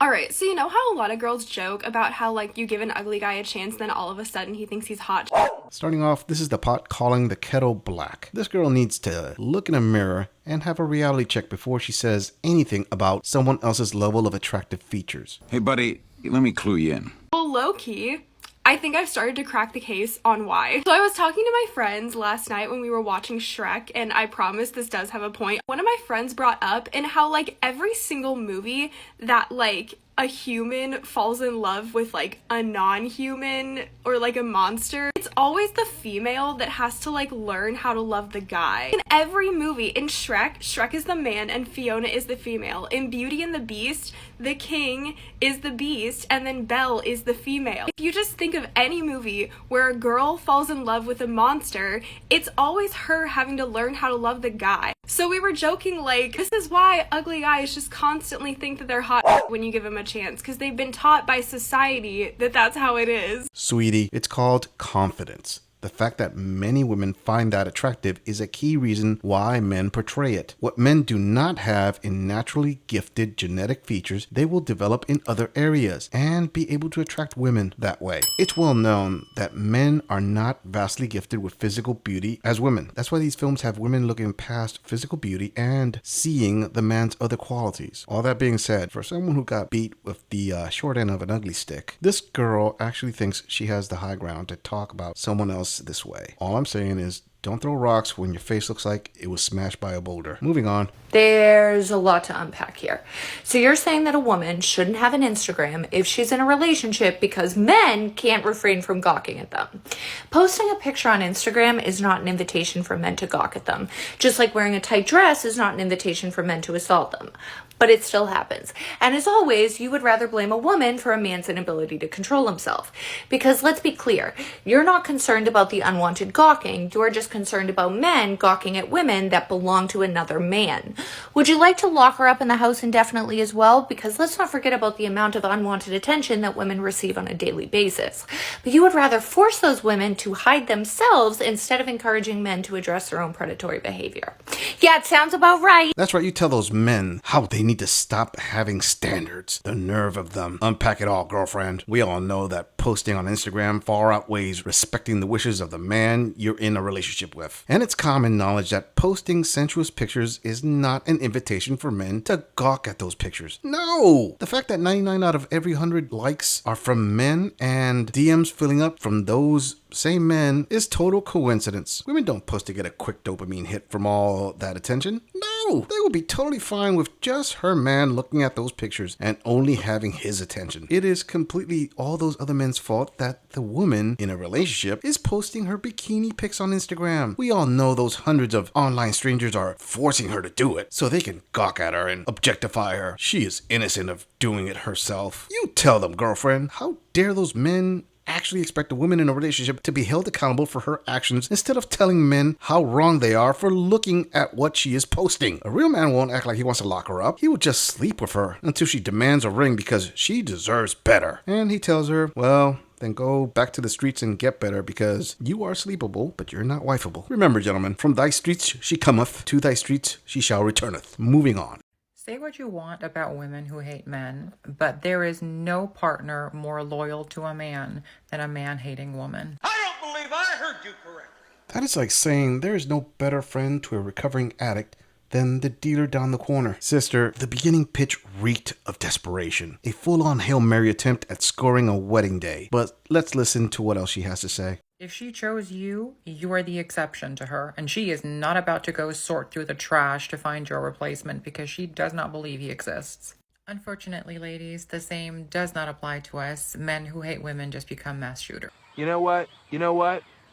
Alright, so you know how a lot of girls joke about how, like, you give an ugly guy a chance, then all of a sudden he thinks he's hot? Starting off, this is the pot calling the kettle black. This girl needs to look in a mirror and have a reality check before she says anything about someone else's level of attractive features. Hey, buddy, let me clue you in. Well, low-key, I think I've started to crack the case on why. So I was talking to my friends last night when we were watching Shrek, and I promise this does have a point. One of my friends brought up in how, like, every single movie that, like, a human falls in love with, like, a non-human or, like, a monster, it's always the female that has to, like, learn how to love the guy. In every movie, in Shrek is the man and Fiona is the female. In Beauty and the Beast, the king is the beast and then Belle is the female. If you just think of any movie where a girl falls in love with a monster, it's always her having to learn how to love the guy. So we were joking, like, this is why ugly guys just constantly think that they're hot when you give them a chance, because they've been taught by society that that's how it is. Sweetie, it's called confidence. The fact that many women find that attractive is a key reason why men portray it. What men do not have in naturally gifted genetic features, they will develop in other areas and be able to attract women that way. It's well known that men are not vastly gifted with physical beauty as women. That's why these films have women looking past physical beauty and seeing the man's other qualities. All that being said, for someone who got beat with the short end of an ugly stick, this girl actually thinks she has the high ground to talk about someone else this way. All I'm saying is, don't throw rocks when your face looks like it was smashed by a boulder. Moving on. There's a lot to unpack here. So you're saying that a woman shouldn't have an Instagram if she's in a relationship because men can't refrain from gawking at them. Posting a picture on Instagram is not an invitation for men to gawk at them, just like wearing a tight dress is not an invitation for men to assault them. But it still happens. And as always, you would rather blame a woman for a man's inability to control himself. Because let's be clear, you're not concerned about the unwanted gawking, you're just concerned about men gawking at women that belong to another man. Would you like to lock her up in the house indefinitely as well? Because let's not forget about the amount of unwanted attention that women receive on a daily basis. But you would rather force those women to hide themselves instead of encouraging men to address their own predatory behavior. Yeah, it sounds about right. That's right, you tell those men how they need to stop having standards. The nerve of them. Unpack it all, girlfriend. We all know that posting on Instagram far outweighs respecting the wishes of the man you're in a relationship with. And it's common knowledge that posting sensuous pictures is not an invitation for men to gawk at those pictures. No! The fact that 99 out of every 100 likes are from men and DMs filling up from those same men is total coincidence. Women don't post to get a quick dopamine hit from all that attention. No! They will be totally fine with just her man looking at those pictures and only having his attention. It is completely all those other men's fault that the woman in a relationship is posting her bikini pics on Instagram. We all know those hundreds of online strangers are forcing her to do it so they can gawk at her and objectify her. She is innocent of doing it herself. You tell them, girlfriend. How dare those men actually expect a woman in a relationship to be held accountable for her actions instead of telling men how wrong they are for looking at what she is posting. A real man won't act like he wants to lock her up. He will just sleep with her until she demands a ring because she deserves better. And he tells her, well, then go back to the streets and get better because you are sleepable, but you're not wifeable. Remember, gentlemen, from thy streets she cometh, to thy streets she shall returneth. Moving on. Say what you want about women who hate men, but there is no partner more loyal to a man than a man-hating woman. I don't believe I heard you correctly. That is like saying there is no better friend to a recovering addict than the dealer down the corner. Sister, the beginning pitch reeked of desperation. A full-on Hail Mary attempt at scoring a wedding day. But let's listen to what else she has to say. If she chose you, you are the exception to her, and she is not about to go sort through the trash to find your replacement because she does not believe he exists. Unfortunately, ladies, the same does not apply to us. Men who hate women just become mass shooters. You know what?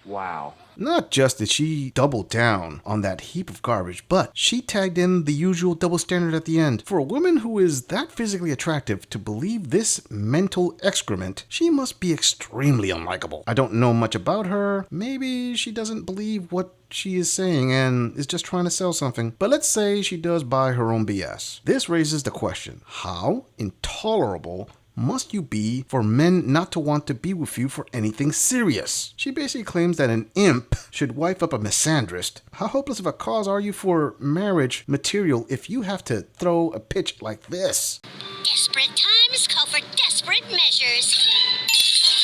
Wow. Not just did she double down on that heap of garbage, but she tagged in the usual double standard at the end. For a woman who is that physically attractive to believe this mental excrement, she must be extremely unlikable. I don't know much about her. Maybe she doesn't believe what she is saying and is just trying to sell something. But let's say she does buy her own BS. This raises the question, how intolerable must you be for men not to want to be with you for anything serious? She basically claims that an imp should wife up a misandrist. How hopeless of a cause are you for marriage material if you have to throw a pitch like this? Desperate times call for desperate measures.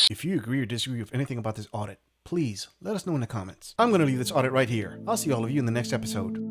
If you agree or disagree with anything about this audit, please let us know in the comments. I'm going to leave this audit right here. I'll see all of you in the next episode.